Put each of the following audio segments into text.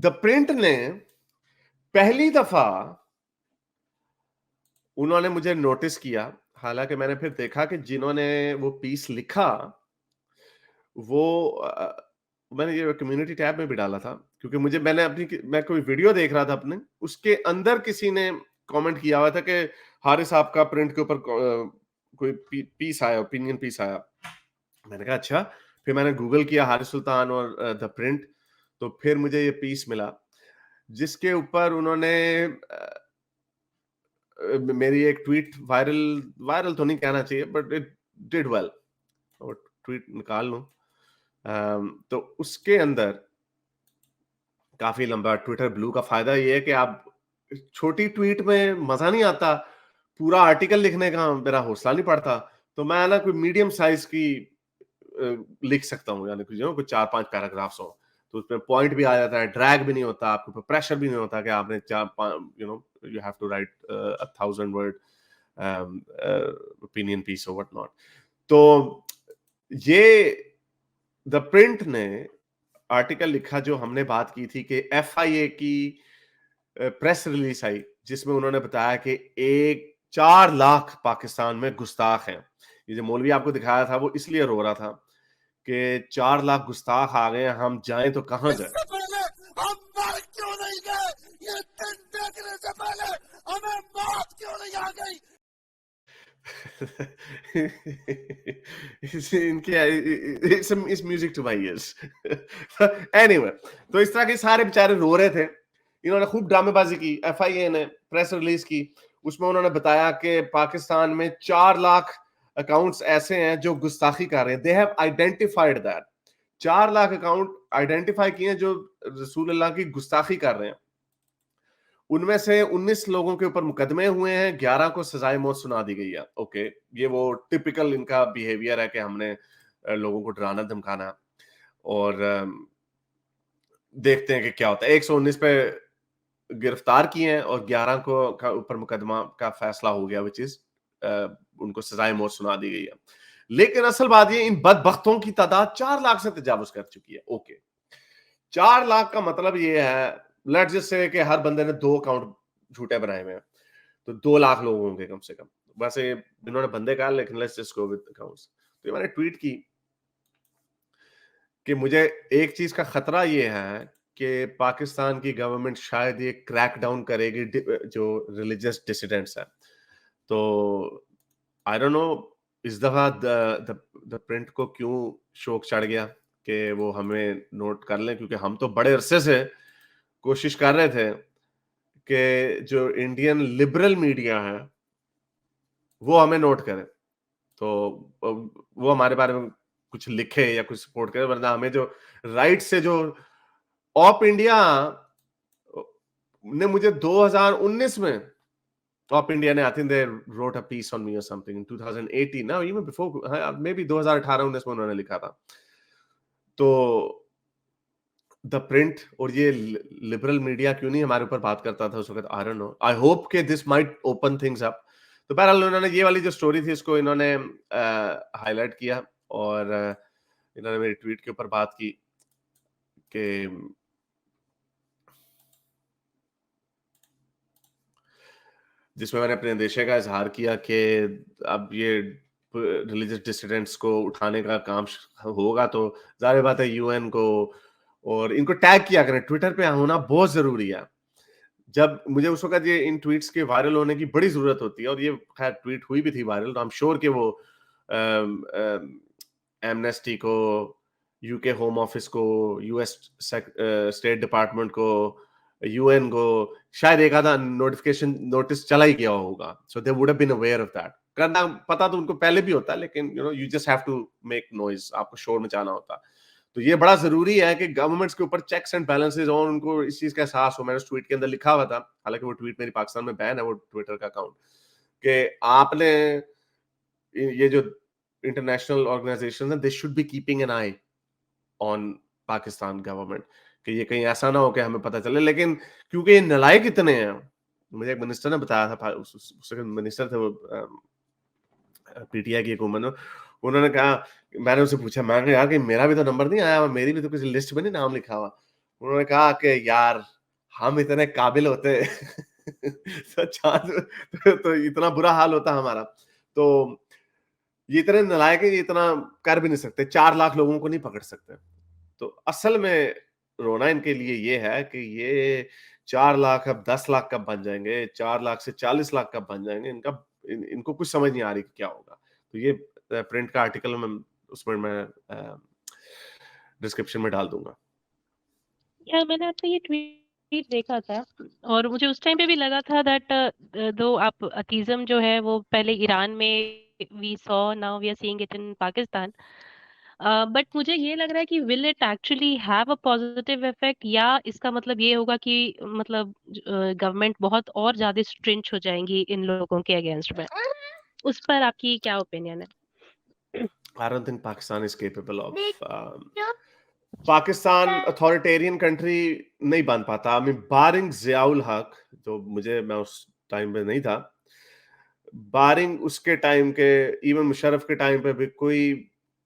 The print ने पहली दफा उन्होंने मुझे नोटिस किया। हालांकि मैंने फिर देखा कि जिन्होंने वो पीस लिखा वो मैंने ये कम्युनिटी टैब में भी डाला था, क्योंकि मैं कोई वीडियो देख रहा था अपने, उसके अंदर किसी ने कमेंट किया हुआ था कि हारिस साहब का प्रिंट के ऊपर कोई पीस आया, ओपिनियन पीस आया। मैंने कहा अच्छा। फिर मैंने गूगल किया हारिस सुल्तान और द प्रिंट, तो फिर मुझे ये पीस मिला जिसके ऊपर उन्होंने मेरी एक ट्वीट वायरल वायरल तो नहीं कहना चाहिए, बट इट डिड वेल। और ट्वीट निकाल लूं, तो उसके अंदर काफी लंबा ट्विटर ब्लू का फायदा ये है कि आप छोटी ट्वीट में मजा नहीं आता, पूरा आर्टिकल लिखने का मेरा हौसला नहीं पड़ता, तो मैं ना कोई मीडियम साइज की लिख सकता हूँ, यानी कुछ 4-5 पैराग्राफ्स हो, तो उसमें पॉइंट भी आ जाता है, ड्रैग भी नहीं होता, आपके ऊपर प्रेशर भी नहीं होता कि आपने you have to write 1,000 word opinion piece और व्हाट नॉट। तो ये द प्रिंट ने आर्टिकल लिखा जो हमने बात की थी कि एफआईए की प्रेस रिलीज आई जिसमें उन्होंने बताया कि 4 लाख पाकिस्तान में गुस्ताख हैं। ये जो मौलवी आपको दिखाया था वो इसलिए रो रहा था कि 4 लाख गुस्ताख आ गए, हम जाएं तो कहां जाएं। इससे पहले हम मर क्यों नहीं गए? ये दिन देखने से पहले हमें मौत क्यों नहीं आ गई? It's music to my ears. Anyway, तो इस तरह के सारे बेचारे रो रहे थे। इन्होंने खूब ड्रामेबाजी की, एफआईए ने प्रेस रिलीज की, उसमें उन्होंने बताया कि पाकिस्तान में 4 लाख अकाउंट्स ऐसे हैं जो गुस्ताखी कर रहे हैं। They have identified that 4 lakh account identify किए हैं जो रसूल अल्लाह की गुस्ताखी कर रहे हैं। उनमें से 19 लोगों के ऊपर मुकदमे हुए हैं, 11 को सजाए मौत सुना दी गई है। ओके, ये वो टिपिकल इनका बिहेवियर है कि हमने लोगों को डराना धमकाना, और देखते हैं कि क्या होता है। 119 पे गिरफ्तार किए हैं और 11 को का ऊपर मुकदमा का फैसला हो गया, विच इज उनको सजाए मौत सुना दी गई है। लेकिन असल बात ये, इन बदबख्तों की तादाद 4 लाख से तजावुज कर चुकी है। ओके, 4 लाख का मतलब ये है, लेट्स जस्ट से कि हर बंदे ने 2 अकाउंट झूठे बनाए हुए हैं, तो 2 लाख लोग होंगे कम से कम। वैसे इन्होंने बंदे कहा, लेकिन let's just go with accounts. तो ये मैंने ट्वीट की कि मुझे एक चीज का खतरा ये है कि पाकिस्तान की गवर्नमेंट शायद ये क्रैक डाउन करेगी जो रिलीजियस डिसिडेंट्स है। तो आई डोंट नो इस दफा द प्रिंट को क्यों शौक चढ़ गया कि वो हमें नोट कर लें, क्योंकि हम तो बड़े अरसे से कोशिश कर रहे थे कि जो इंडियन लिबरल मीडिया है वो हमें नोट करे, तो वो हमारे बारे में कुछ लिखे या कुछ सपोर्ट करे, वरना हमें जो राइट से जो ऑप इंडिया ने मुझे 2019 में ऑप इंडिया ने, I think they wrote a piece on me और समथिंग इन 2018 ना, इवन बिफोर, मे बी 2018-19 में उन्होंने लिखा था। तो द प्रिंट और ये लिबरल मीडिया क्यों नहीं हमारे ऊपर बात करता था उस वक्त, I don't know. I hope के this might open things up. तो बहरहाल उन्होंने ये वाली जो स्टोरी थी इसको इन्होंने हाईलाइट किया, और इन्होंने मेरी ट्वीट के ऊपर बात की कि जिसमें मैंने अपने अंदेशे का इजहार किया कि अब ये रिलीजियस डिसिडेंट्स को उठाने का काम होगा तो जाहिर बात है यूएन को और इनको टैग किया करें, ट्विटर पे होना बहुत जरूरी है। जब मुझे उस वक्त ये इन ट्वीट्स के वायरल होने की बड़ी जरूरत होती है, और ये खैर ट्वीट हुई भी थी वायरल, तो आई एम श्योर कि वो एमनेस्टी को, यूके होम ऑफिस को, यूएस स्टेट डिपार्टमेंट को, यूएन को शायद एक आधा नोटिफिकेशन नोटिस चला ही गया होगा, so they would have been aware of that. करना पता तो उनको पहले भी होता है, लेकिन you just have to make noise, आपको शोर मचाना होता। तो ये बड़ा जरूरी है कि गवर्नमेंट्स के ऊपर चेक्स एंड बैलेंसेस हो, उनको इस चीज का एहसास हो। मैंने उस ट्वीट के अंदर लिखा हुआ था, हालांकि वो ट्वीट मेरी पाकिस्तान में बैन है, वो ट्विटर का अकाउंट, कि आपने ये जो इंटरनेशनल ऑर्गेनाइजेशन है, they should be keeping an I on Pakistan government, कि ये कहीं ऐसा ना हो कि हमें पता चले। लेकिन क्योंकि ये नालायक इतने हैं, मुझे एक मिनिस्टर ने बताया था, मिनिस्टर थे वो, पीटीआई की हुकूमत में, उन्होंने कहा, मैंने उनसे पूछा, मैं कहा यार कि मेरा भी तो नंबर नहीं आया, मेरी भी तो किसी लिस्ट में नहीं नाम लिखा हुआ। उन्होंने कहा कि यार हम इतने काबिल होते तो चाँद तो इतना बुरा हाल होता हमारा। तो ये इतने नालायक हैं, ये इतना कर भी नहीं सकते, 4 लाख लोगों को नहीं पकड़ सकते। तो असल में रोना इनके लिए ये है कि ये 4 लाख अब 10 लाख कब बन जाएँगे, 4 लाख से 40 लाख कब बन जाएँगे, इनको कुछ समझ नहीं आ रही कि क्या होगा। तो ये प्रिंट का आर्टिकल उसमें मैं डिस्क्रिप्शन में डाल दूँगा। यार मैंने आपका ये ट्वीट देखा था और मुझे उस टाइम पे भी लगा था दैट दो आप अतीज़म जो है वो पहले ईरान में we saw, now we are seeing it in Pakistan. But मुझे ये लग रहा है कि will it actually have a positive effect, या इसका मतलब ये होगा कि मतलब गवर्नमेंट बहुत और ज्यादा स्ट्रिंच हो जाएंगी इन लोगों के अगेंस्ट में। उस पर आपकी क्या ओपिनियन है? I don't think Pakistan is capable of Pakistan authoritarian country नहीं बन पाता। आई मीन बारिंग ज़ियाउल हक, जो मैं उस टाइम पे नहीं था, बारिंग उसके टाइम के, इवन मुशर्रफ के टाइम पे भी कोई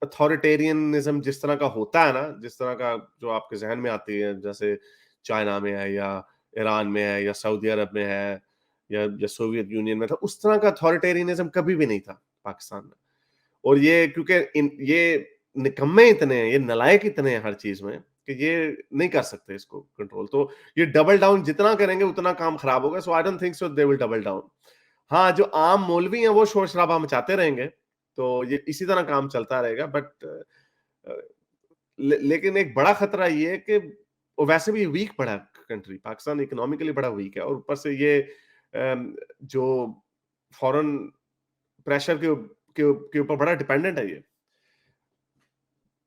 अथॉरिटेरियनिज्म जिस तरह का होता है ना, जिस तरह का जो आपके ज़हन में आती है, जैसे चाइना में है या ईरान में है या सऊदी अरब में है या सोवियत यूनियन में था, उस तरह का अथॉरिटेरियनिज्म कभी भी नहीं था पाकिस्तान में। और ये क्योंकि ये निकम्मे इतने हैं, ये नालायक इतने हैं हर चीज में कि ये नहीं कर सकते इसको कंट्रोल। तो ये डबल डाउन जितना करेंगे उतना काम खराब होगा। So I don't think so they will double down. हाँ, जो आम मौलवी हैं वो शोर शराबा मचाते रहेंगे, तो ये इसी तरह काम चलता रहेगा। बट लेकिन एक बड़ा खतरा ये है कि वो वैसे भी वीक पड़ा कंट्री, पाकिस्तान इकोनॉमिकली बड़ा वीक है, और ऊपर से ये जो फॉरेन प्रेशर के ऊपर बड़ा डिपेंडेंट है। ये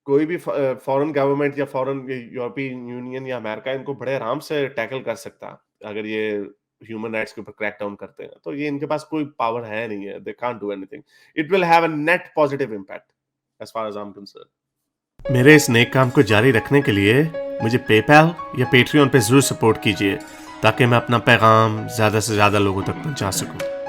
कोई भी फॉरेन गवर्नमेंट या फॉरेन यूरोपियन यूनियन या अमेरिका इनको बड़े आराम से टैकल कर सकता अगर ये ह्यूमन राइट्स के ऊपर क्रैक डाउन करते हैं। तो ये इनके पास कोई पावर है नहीं है, they can't do anything. It will have a net positive impact as far as I am concerned. मेरे इस नेक काम को जारी रखने के लिए मुझे पेपैल या पेट्रियन पे जरूर सपोर्ट कीजिए, ताकि मैं अपना पैगाम ज्यादा से ज्यादा लोगों तक पहुंचा सकूं।